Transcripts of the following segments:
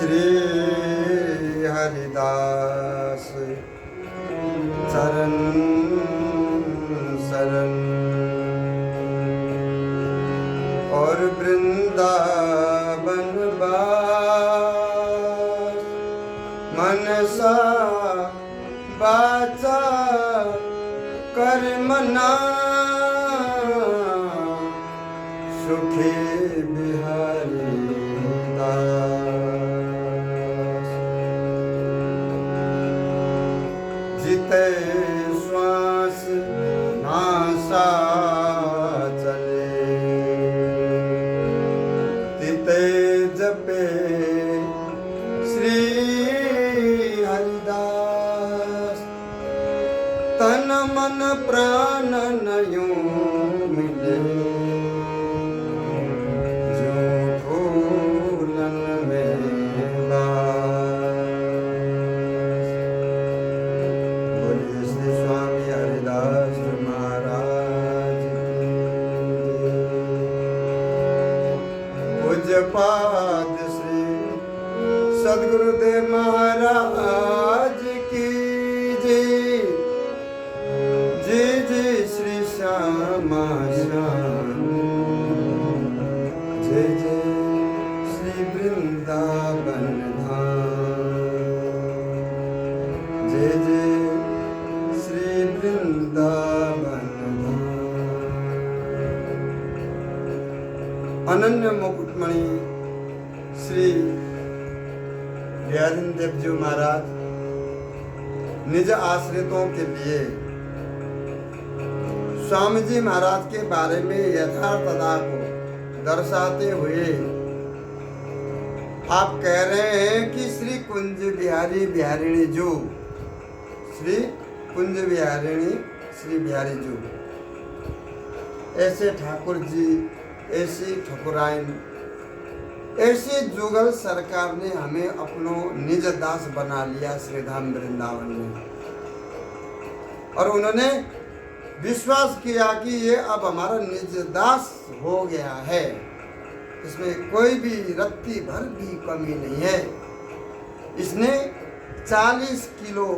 श्री हरिदास चरण शरण और वृंदावन वास मनसा वाचा कर्मणा सुखी बिहारी दास। जिते श्वास नासा चले तिते जपे श्री हरिदास। तन मन प्राण नयो मिले जो फूलन में बास। बोलिए श्री स्वामी हरिदास महाराज की। पूज्यपाद श्री सद्गुरुदेव महाराज की जय। जय जय श्री श्यामा श्याम। जय जय श्री वृंदावन धाम। जय जय श्री वृंदावन धाम। अनन्य मुकुटमणि श्री व्याधीन देव जी महाराज निज आश्रितों के लिए स्वामी जी महाराज के बारे में यथार्थता को दर्शाते हुए आप कह रहे हैं कि श्री कुंज बिहारी बिहारिणी जू, श्री कुंज बिहारिणी श्री बिहारी जू, ऐसे ठाकुर जी, ऐसी ठकुराइन, ऐसी जुगल सरकार ने हमें अपनो निज दास बना लिया श्रीधाम वृंदावन में। और उन्होंने विश्वास किया कि ये अब हमारा निज दास हो गया है, इसमें कोई भी रत्ती भर भी कमी नहीं है। इसने 40 किलो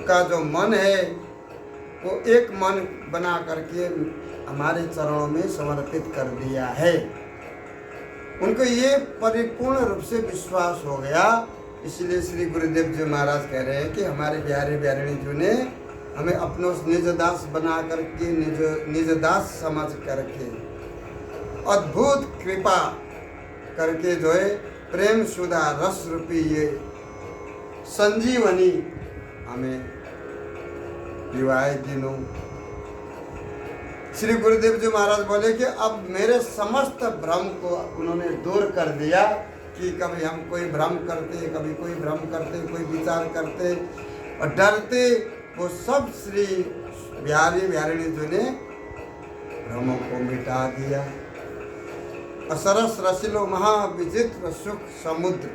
का जो मन है वो एक मन बना करके हमारे चरणों में समर्पित कर दिया है। उनको ये परिपूर्ण रूप से विश्वास हो गया। इसलिए श्री गुरुदेव जी महाराज कह रहे हैं कि हमारे बिहारी बिहारिणी जी ने हमें अपनों निज दास बना करके निज दास समझ करके अद्भुत कृपा करके जो है प्रेम सुधा रस रूपी ये संजीवनी हमें दिवाए दिनों। श्री गुरुदेव जी महाराज बोले कि अब मेरे समस्त भ्रम को उन्होंने दूर कर दिया कि कभी हम कोई भ्रम करते, कभी कोई भ्रम करते, कोई विचार करते और डरते, वो सब श्री बिहारी बिहारिणी जी ने भ्रमों को मिटा दिया। सरस रसिलो महाविचित्र सुख समुद्र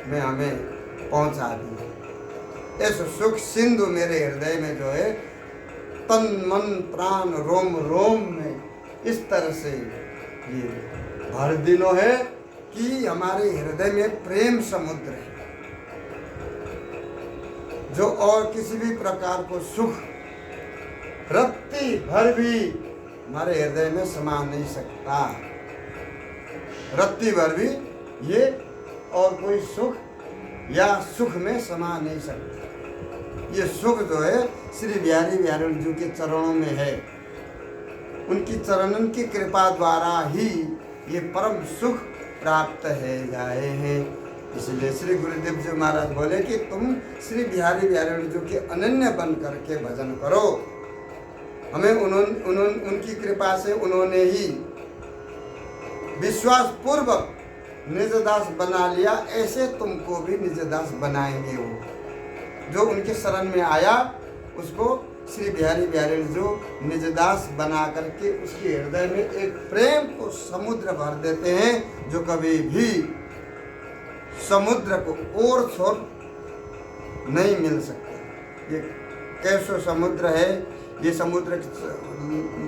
में हमें पहुंचा दिया। इस सुख सिंधु मेरे हृदय में जो है तन मन प्राण रोम रोम में इस तरह से ये भर दिनों है कि हमारे हृदय में प्रेम समुद्र है जो और किसी भी प्रकार को सुख रत्ती भर भी हमारे हृदय में समा नहीं सकता। रत्ती भर भी ये और कोई सुख या सुख में समा नहीं सकता। ये सुख जो है श्री बिहारी बिहारिणी जी के चरणों में है। उनकी चरणन की कृपा द्वारा ही ये परम सुख प्राप्त है जाए हैं। इसलिए श्री गुरुदेव जी महाराज बोले कि तुम श्री बिहारी बिहारिणी जी के अनन्य बन करके भजन करो। हमें उनकी कृपा से उन्होंने ही विश्वास पूर्वक निज दास बना लिया, ऐसे तुमको भी निज दास बनाएंगे। वो जो उनके शरण में आया उसको श्री बिहारी बिहारिणी जो निज दास बना करके उसके हृदय में एक प्रेम को समुद्र भर देते हैं जो कभी भी समुद्र को और छोर नहीं मिल सकता। ये कैसो समुद्र है, ये समुद्र की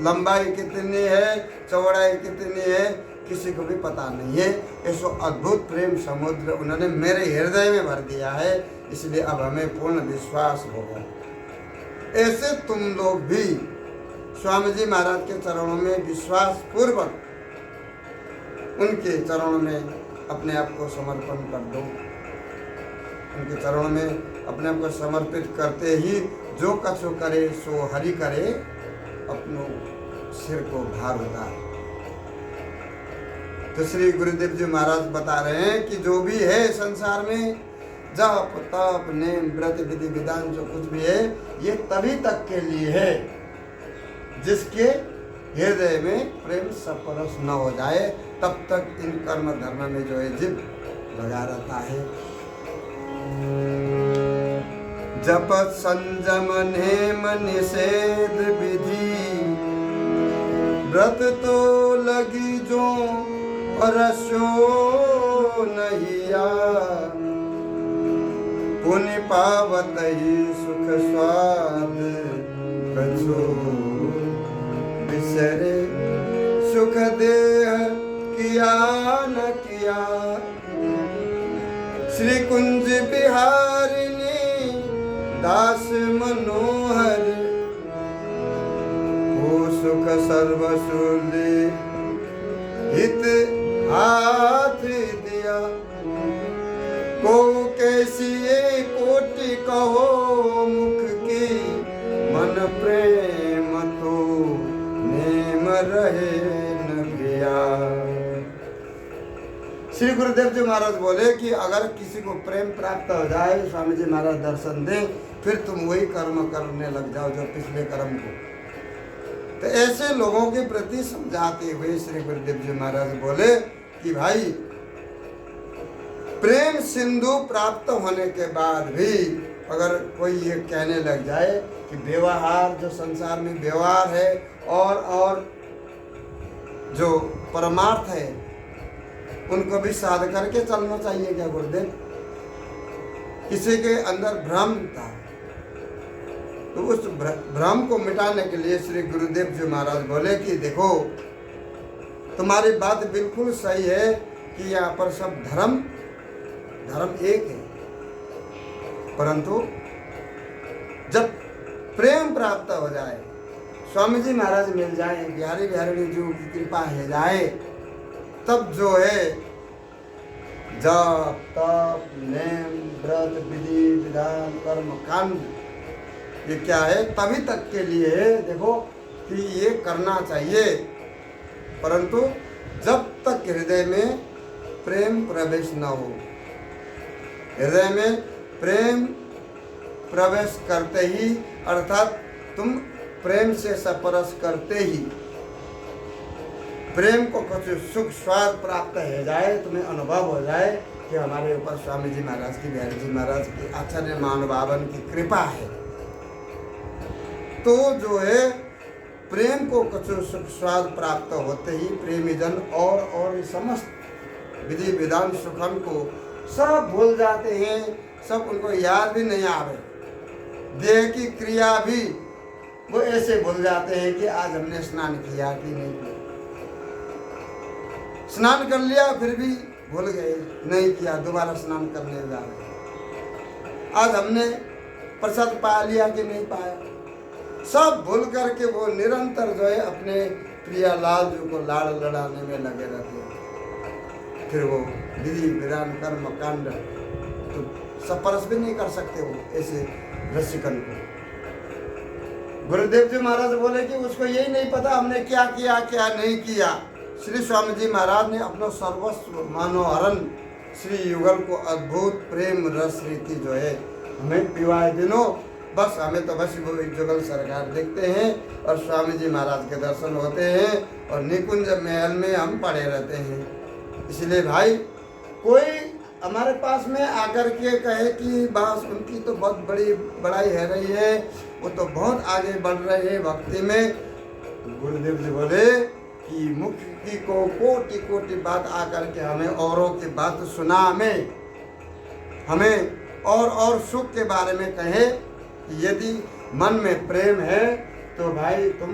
लंबाई कितनी है, चौड़ाई कितनी है किसी को भी पता नहीं है। ऐसा अद्भुत प्रेम समुद्र उन्होंने मेरे हृदय में भर दिया है, इसलिए अब हमें पूर्ण विश्वास होगा। ऐसे तुम लोग भी स्वामी जी महाराज के चरणों में विश्वास पूर्वक उनके चरणों में अपने आप को समर्पण कर दो। उनके चरणों में अपने आप को समर्पित करते ही जो कछु करे सो हरि करे, अपनों सिर को भार उतार। तो श्री गुरुदेव जी महाराज बता रहे हैं कि जो भी है संसार में, जप तप नेम व्रत विधि विधान जो कुछ भी है, ये तभी तक के लिए है जिसके हृदय में प्रेम सपरस न हो जाए, तब तक इन कर्म धर्म में जो है जीव लगा रहता है। जप संयम नेम निषेध विधि, व्रत तो लगी जो परस्यो नहिया, पुण्य पावत ही सुख स्वाद कछु बिसरे, सुख देह किया न किया। श्री कुंज बिहारिणी दास मनोहर, हो सुख सर्वसुले हित हाथ दिया। को कैसी कोटि कहो मुख की, मन प्रेम तो नेम रहे न गया। श्री गुरुदेव जी महाराज बोले कि अगर किसी को प्रेम प्राप्त हो जाए, स्वामी जी महाराज दर्शन दें, फिर तुम वही कर्म करने लग जाओ जो पिछले कर्म को। तो ऐसे लोगों के प्रति समझाते हुए श्री गुरुदेव जी महाराज बोले कि भाई, प्रेम सिंधु प्राप्त होने के बाद भी अगर कोई ये कहने लग जाए कि व्यवहार जो संसार में व्यवहार है और जो परमार्थ है उनको भी साध करके चलना चाहिए क्या गुरुदेव? किसी के अंदर भ्रम था, तो उस भ्रम को मिटाने के लिए श्री गुरुदेव जी महाराज बोले कि देखो, तुम्हारी बात बिल्कुल सही है कि यहाँ पर सब धर्म एक है, परंतु जब प्रेम प्राप्त हो जाए, स्वामी जी महाराज मिल जाए, बिहारी जी की कृपा हो जाए, तब जो है जप तप नेम व्रत विधि विधान कर्म कांड, ये क्या है? तभी तक के लिए है, देखो कि ये करना चाहिए, परंतु जब तक हृदय में प्रेम प्रवेश न हो। हृदय में प्रेम प्रवेश करते ही, अर्थात तुम प्रेम से सपरस करते ही प्रेम को कुछ सुख स्वाद प्राप्त हो जाए, तुम्हें अनुभव हो जाए कि हमारे ऊपर स्वामी जी महाराज की, बिहारी जी महाराज की आचार्य महानुभावन की कृपा है, तो जो है प्रेम को कुछ सुख स्वाद प्राप्त होते ही प्रेमी जन और समस्त विधि विधान सुखन को सब भूल जाते हैं, सब उनको याद भी नहीं आवे। देह की क्रिया भी वो ऐसे भूल जाते हैं कि आज हमने स्नान किया कि नहीं किया। स्नान कर लिया फिर भी भूल गए, नहीं किया, दोबारा स्नान करने जा रहे। आज हमने प्रसाद पा लिया कि नहीं पाया, सब भूल करके वो निरंतर जो है अपने प्रिया लाल जी को लाड़ लड़ाने में लगे रहते हैं। फिर वो विधि विधान कर्म कांड तो सपरस भी नहीं कर सकते वो ऐसे रसिकन को। गुरुदेव जी महाराज बोले कि उसको यही नहीं पता हमने क्या किया क्या नहीं किया। श्री स्वामी जी महाराज ने अपना सर्वस्व मनोहरन श्री युगल को अद्भुत प्रेम रस रीति जो है हमें पिवाए दिनों। बस हमें तो बस वो जुगल सरकार देखते हैं और स्वामी जी महाराज के दर्शन होते हैं और निकुंज महल में हम पड़े रहते हैं। इसलिए भाई कोई हमारे पास में आकर के कहे कि बस उनकी तो बहुत बड़ी बड़ाई है रही है, वो तो बहुत आगे बढ़ रहे हैं भक्ति में। गुरुदेव जी बोले कि मुख की को कोटि कोटि बात आकर के हमें औरों की बात सुना, हमें और सुख के बारे में कहे। यदि मन में प्रेम है तो भाई तुम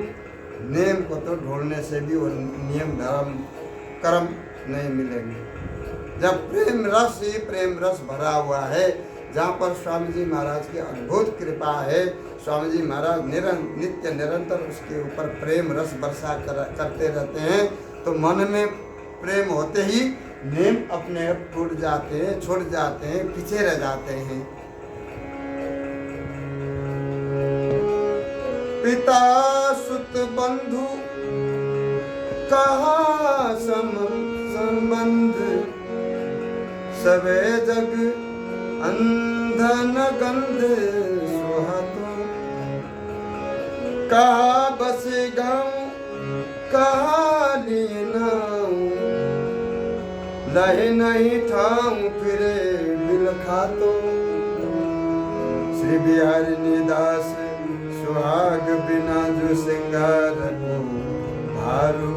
नेम को तो ढूंढने से भी वो नियम धर्म कर्म नहीं मिलेंगे। जब प्रेम रस ही प्रेम रस भरा हुआ है, जहाँ पर स्वामी जी महाराज की अद्भुत कृपा है, स्वामी जी महाराज नित्य निरंतर उसके ऊपर प्रेम रस वर्षा करते रहते हैं, तो मन में प्रेम होते ही नेम अपने आप टूट जाते हैं, छूट जाते हैं, पीछे रह जाते हैं। पिता सुत बंधु कहा संबंध, सबे जग अंधन गंध सुहातो। कहा बस गाँव कहा लीनाऊं, लहे नहीं ठाऊं फिरे बिल खातो। श्री बिहारी दास सुहाग बिना जो सिंगार को, भारू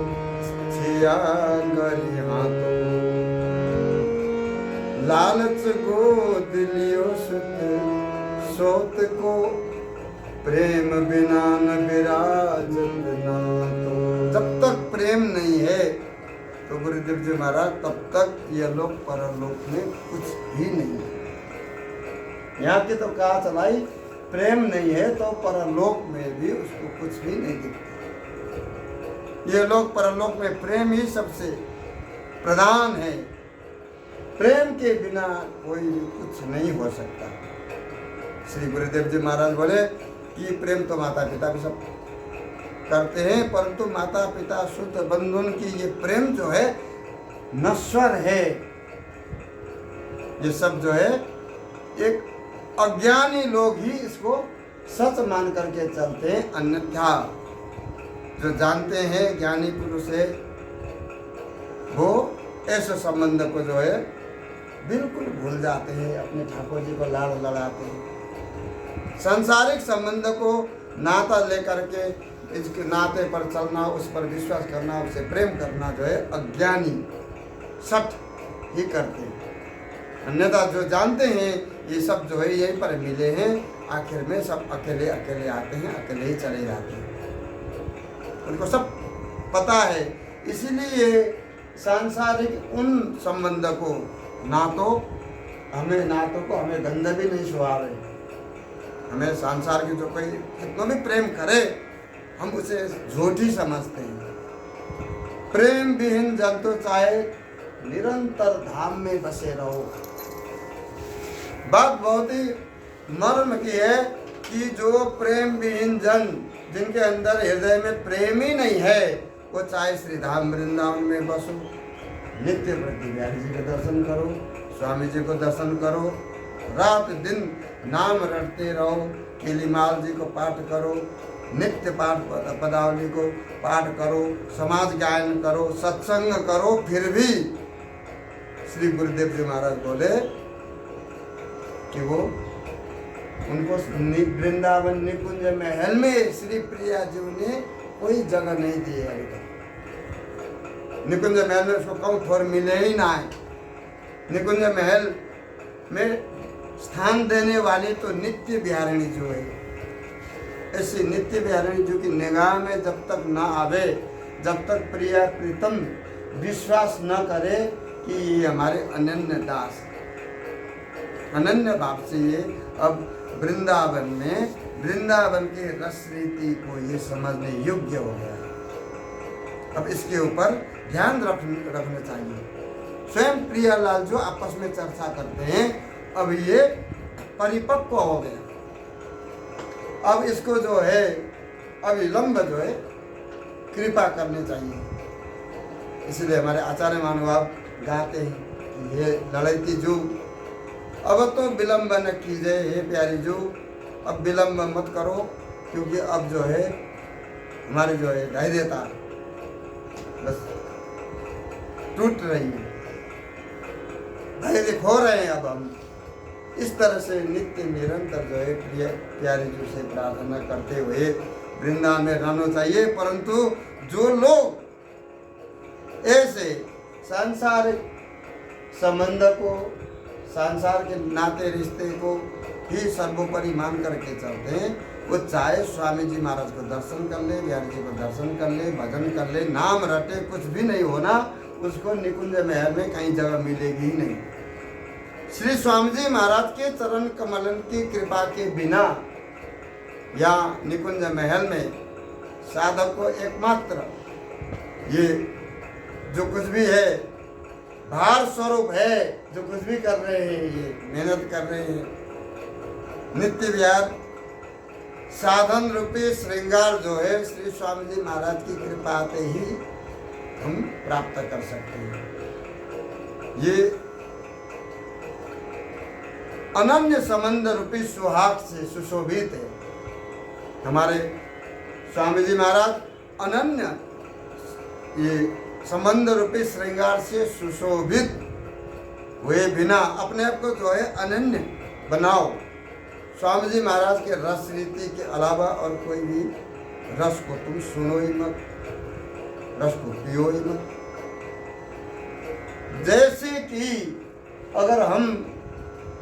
छिया करी हाथों। लालच गोद लियो सुत सोत को, प्रेम बिना न विराजत नातो। जब तक प्रेम नहीं है तो गुरुदेव जी महाराज तब तक यह लोक परलोक में कुछ भी नहीं है। यहाँ की तो कहा चलाई, प्रेम नहीं है तो परलोक में भी उसको कुछ भी नहीं दिखता। यह लोक परलोक में प्रेम ही सबसे प्रधान है। प्रेम के बिना कोई भी कुछ नहीं हो सकता। श्री गुरुदेव जी महाराज बोले कि प्रेम तो माता पिता भी सब करते हैं, परंतु माता पिता शुद्ध बंधुन की ये प्रेम जो है नश्वर है। ये सब जो है एक अज्ञानी लोग ही इसको सच मान करके चलते हैं, अन्यथा जो जानते हैं ज्ञानी पुरुष है वो ऐसे संबंध को जो है बिल्कुल भूल जाते हैं, अपने ठाकुर जी को लाड़ लड़ाते हैं। सांसारिक संबंध को नाता लेकर के इसके नाते पर चलना, उस पर विश्वास करना, उसे प्रेम करना जो है अज्ञानी सठ ही करते हैं। अन्यथा जो जानते हैं ये सब जो है यहीं पर मिले हैं, आखिर में सब अकेले अकेले आते हैं, अकेले ही चले जाते हैं। उनको सब पता है, इसीलिए सांसारिक उन संबंध को नातों को हमें गंध भी नहीं छुआ रहे। हमें संसार की जो कोई कितना भी प्रेम करे हम उसे झूठी समझते हैं। प्रेम विहीन जन तो चाहे निरंतर धाम में बसे रहो। बात बहुत ही मर्म की है कि जो प्रेम विहीन जन, जिनके अंदर हृदय में प्रेम ही नहीं है, वो चाहे श्री धाम वृंदावन में बसो, नित्य प्रति बिहारी जी के दर्शन करो, स्वामी जी को दर्शन करो, रात दिन नाम रटते रहो, केलीमाल जी को पाठ करो, नित्य पाठ पदावली को पाठ करो, समाज गायन करो, सत्संग करो, फिर भी श्री गुरुदेव जी महाराज बोले कि वो उनको वृंदावन निकुंज महल में श्री प्रिया जी ने कोई जगह नहीं दी है। निकुंज महल में उसको कम ठोर मिले ही ना है। निकुंज महल में स्थान देने वाली तो नित्य बिहारिणी जो है, ऐसी नित्य बिहारिणी जो की निगाह में जब तक ना आवे, जब तक प्रिया प्रीतम विश्वास न करे कि ये हमारे अनन्य दास, अनन्य भाव से ये अब वृंदावन में वृंदावन के रस रीति को ये समझने योग्य हो गया है। अब इसके ऊपर ध्यान रखना चाहिए। स्वयं प्रियालाल जो आपस में चर्चा करते हैं, अब ये परिपक्व हो गया। अब इसको जो है अविलंब जो है कृपा करनी चाहिए। इसलिए हमारे आचार्य महानुभाव गाते हैं कि ये लड़ती जू अब तो विलंब न कीजिए, हे प्यारी जू अब विलंब मत करो, क्योंकि अब जो है हमारी जो है धैर्यता बस टूट रही है, धैर्य खो रहे हैं। अब हम इस तरह से नित्य निरंतर जो है प्रिय प्यारे जी से प्रार्थना करते हुए वृंदावन में रहना चाहिए। परंतु जो लोग ऐसे सांसारिक संबंध को, संसार के नाते रिश्ते को ही सर्वोपरि मान करके चलते हैं, वो चाहे स्वामी जी महाराज को दर्शन कर ले, बिहारी जी को दर्शन कर ले, भजन कर ले, नाम रटे, कुछ भी नहीं होना, उसको निकुंज महल में कहीं जगह मिलेगी ही नहीं। श्री स्वामी जी महाराज के चरण कमलन की कृपा के बिना या निकुंज महल में साधक को एकमात्र ये जो कुछ भी है भार स्वरूप है, जो कुछ भी कर रहे हैं, ये मेहनत कर रहे हैं, नित्य विहार साधन रूपी श्रृंगार जो है श्री स्वामी जी महाराज की कृपा से ही हम प्राप्त कर सकते हैं। ये अनन्य संबंध रूपी सुहाग से सुशोभित है। हमारे स्वामी जी महाराज अनन्य ये संबंध रूपी श्रृंगार से सुशोभित हुए बिना अपने आप को जो है अनन्य बनाओ। स्वामी जी महाराज के रस रीति के अलावा और कोई भी रस को तुम सुनो ही मत, रस को पियो ही मत। जैसे कि अगर हम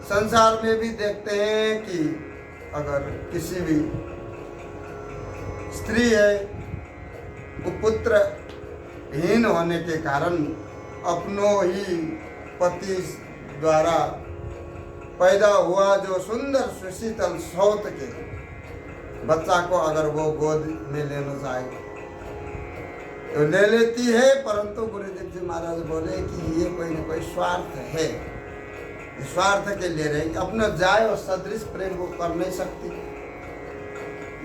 संसार में भी देखते हैं कि अगर किसी भी स्त्री है वो पुत्र हीन होने के कारण अपनों ही पति द्वारा पैदा हुआ जो सुंदर सुशीतल सौत के बच्चा को अगर वो गोद में लेना चाहे तो ले लेती है, परंतु गुरुदेव जी महाराज बोले कि ये कोई न कोई स्वार्थ है, स्वार्थ के लिए रहे कि अपना जाय और सदृश प्रेम को कर नहीं सकती,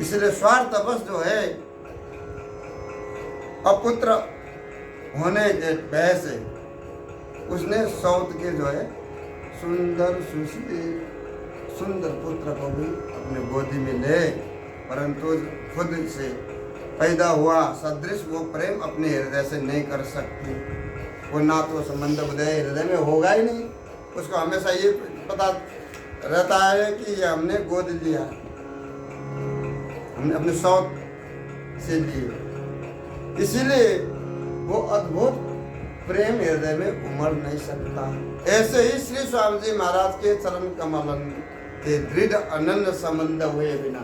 इसलिए स्वार्थ बस जो है अपुत्र होने के भय से उसने सौत के जो है सुंदर पुत्र को भी अपने गोदी में ले, परंतु खुद से पैदा हुआ सदृश वो प्रेम अपने हृदय से नहीं कर सकती। वो ना तो संबंध उदय हृदय में होगा ही नहीं, उसको हमेशा ये पता रहता है कि ये हमने गोद लिया, हमने अपने सौत से लिए, इसीलिए वो अद्भुत प्रेम हृदय में उमड़ नहीं सकता। ऐसे ही श्री स्वामी जी महाराज के चरण कमलन के दृढ़ अनन्य संबंध हुए बिना,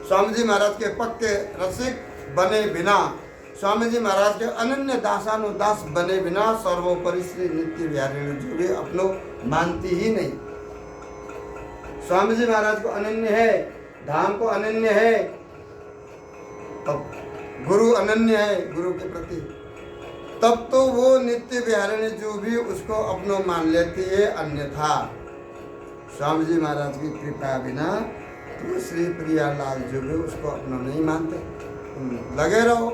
स्वामी जी महाराज के पक्के रसिक बने बिना, स्वामी जी महाराज के अनन्य दासानुदास बने बिना सर्वोपरि श्री नित्य विहारिणी जो भी अपनो मानती ही नहीं। स्वामी जी महाराज को अनन्य है, धाम को अनन्य है, तब गुरु अनन्य है गुरु के प्रति, तब तो वो नित्य विहारिणी जो भी उसको अपनो मान लेती है। अन्यथा स्वामी जी महाराज की कृपा बिना तो श्री प्रियालाल जो भी उसको अपनो नहीं मानते, लगे रहो।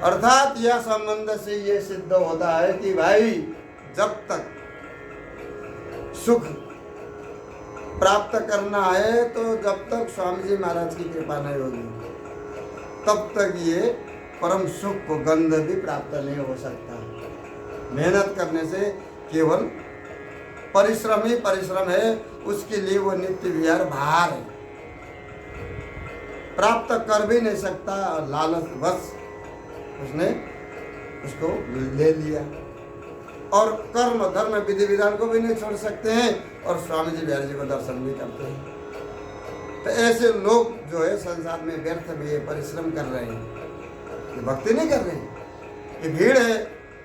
अर्थात यह संबंध से ये सिद्ध होता है कि भाई जब तक सुख प्राप्त करना है तो जब तक स्वामी जी महाराज की कृपा नहीं होगी तब तक ये परम सुख को गंध भी प्राप्त नहीं हो सकता। मेहनत करने से केवल परिश्रम ही परिश्रम है, उसके लिए वो नित्य विहार भार है, प्राप्त कर भी नहीं सकता। लालच बस उसने उसको ले लिया और कर्म धर्म विधि विधान को भी नहीं छोड़ सकते हैं और स्वामी जी बिहारी जी को दर्शन भी करते हैं। तो ऐसे लोग जो है संसार में व्यर्थ भी है, परिश्रम कर रहे हैं, ये भक्ति नहीं कर रहे हैं। ये भीड़ है,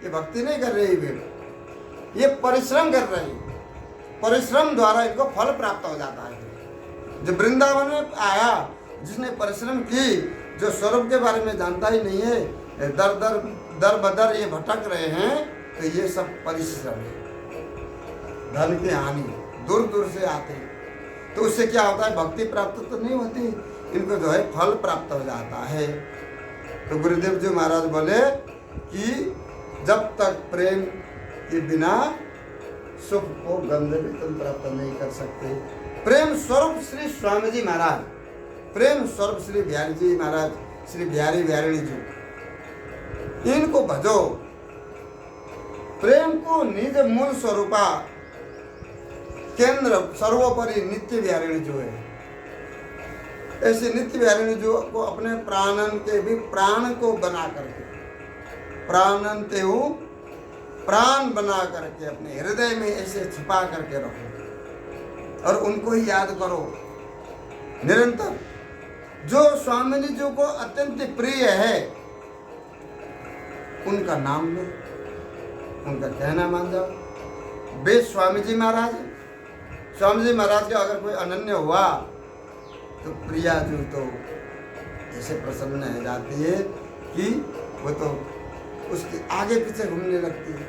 ये भक्ति नहीं कर रही है, भीड़ ये परिश्रम कर रही है, परिश्रम द्वारा इनको फल प्राप्त हो जाता है। जो वृंदावन में आया जिसने परिश्रम की, जो स्वरूप के बारे में जानता ही नहीं है, दर बदर ये भटक रहे हैं, तो ये सब परिश्रम है, धन की हानि, दूर दूर से आते हैं। तो उससे क्या होता है, भक्ति प्राप्त तो नहीं होती, इनको जो है फल प्राप्त हो जाता है। तो गुरुदेव जी महाराज बोले कि जब तक प्रेम के बिना सुख को गंध भी तुम प्राप्त नहीं कर सकते। प्रेम स्वरूप श्री स्वामी जी महाराज, प्रेम स्वरूप श्री बिहारी जी महाराज, श्री बिहारी बिहारिणी जी, इनको भजो। प्रेम को निज मूल स्वरूपा केंद्र सर्वोपरि नित्य विहारिणी जो है, ऐसे नित्य विहारिणी जो को अपने प्राणन के भी प्राण को बना करके, प्राणन ते हो प्राण बना करके अपने हृदय में ऐसे छिपा करके रखो और उनको ही याद करो निरंतर। जो स्वामी जी को अत्यंत प्रिय है, उनका नाम लो, उनका कहना मान जाओ। वे स्वामी जी महाराज, स्वामी जी महाराज का अगर कोई अनन्य हुआ तो प्रिया जो तो ऐसे प्रसन्न हो जाती है कि वो तो उसके आगे पीछे घूमने लगती है।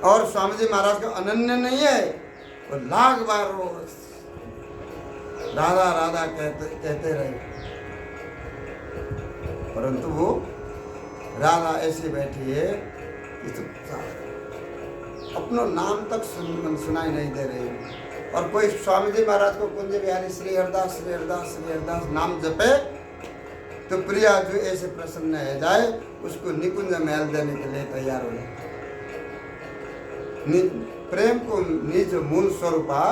और स्वामी जी महाराज का अनन्य नहीं है, वो लाख बार वो राधा राधा कहते रहे, परंतु वो राधा ऐसी बैठी है कि चुपचाप अपना नाम तक सुनाई नहीं दे रही। और कोई स्वामी जी महाराज को कुंज बिहारी श्री हरदास श्री हरदास श्री हरदास नाम जपे तो प्रिया जो ऐसे प्रसन्न है जाए, उसको निकुंज महल देने के लिए तैयार हो जाए। प्रेम को निज मूल स्वरूपा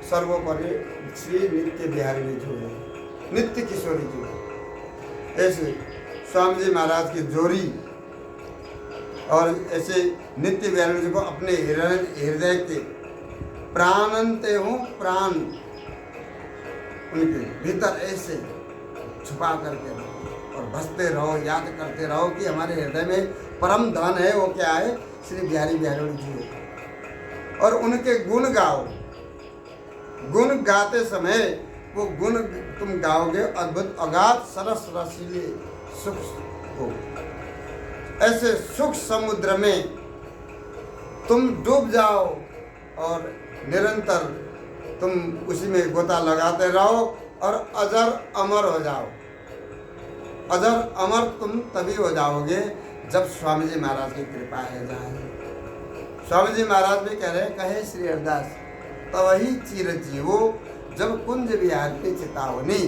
सर्वोपरि श्री नित्य बिहारी जो है, नित्य किशोरी जो है, ऐसे स्वामी जी महाराज की जोड़ी और ऐसे नित्य बिहारी जी को अपने हृदय के प्राणंते हूँ, प्राण उनके भीतर ऐसे छुपा करके रहो और बसते रहो, याद करते रहो कि हमारे हृदय में परम धन है, वो क्या है? श्री बिहारी जी है। और उनके गुण गाओ। गुण गाते समय वो गुण तुम गाओगे अद्भुत अगाध सरस रसीले सुख को। ऐसे सुख समुद्र में तुम डूब जाओ और निरंतर तुम उसी में गोता लगाते रहो और अजर अमर हो जाओ। अजर अमर तुम तभी हो जाओगे जब स्वामी जी महाराज की कृपा है जाए। स्वामी जी महाराज भी कह रहे, कहे श्री हरदास तवही चिरजीवो जब कुंज विहारिणी चितावनी।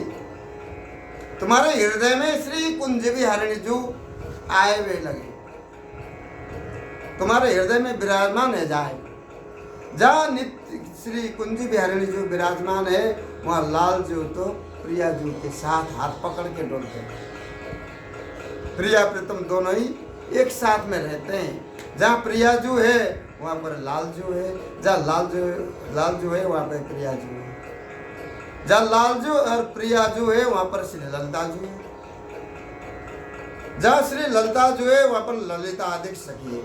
तुम्हारे हृदय में श्री कुंज विहारिणी जो आए हुए लगे, तुम्हारे हृदय में विराजमान है जाए। जहाँ नित्य श्री कुंज विहारिणी जो विराजमान है, वहाँ लाल जो तो प्रिया जी के साथ हाथ पकड़ के डोलते हैं। प्रिया प्रीतम दोनों ही एक साथ में रहते हैं। जहाँ प्रिया जो है वहाँ पर लाल जो है, जहाँ लाल जो है वहाँ पर प्रिया जो है, जहाँ लाल जो और प्रिया जो है वहाँ पर श्री ललिता जो है, जहाँ श्री ललिता जो है वहाँ पर ललिता अधिक सखी है।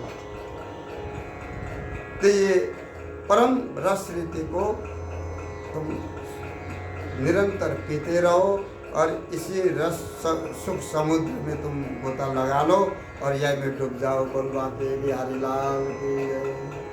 तो ये परम रस रीति को तुम निरंतर पीते रहो और इसी रस सुख समुद्र में तुम गोता लगा लो और यह में डूब जाओ। बिहारी लाल की जय।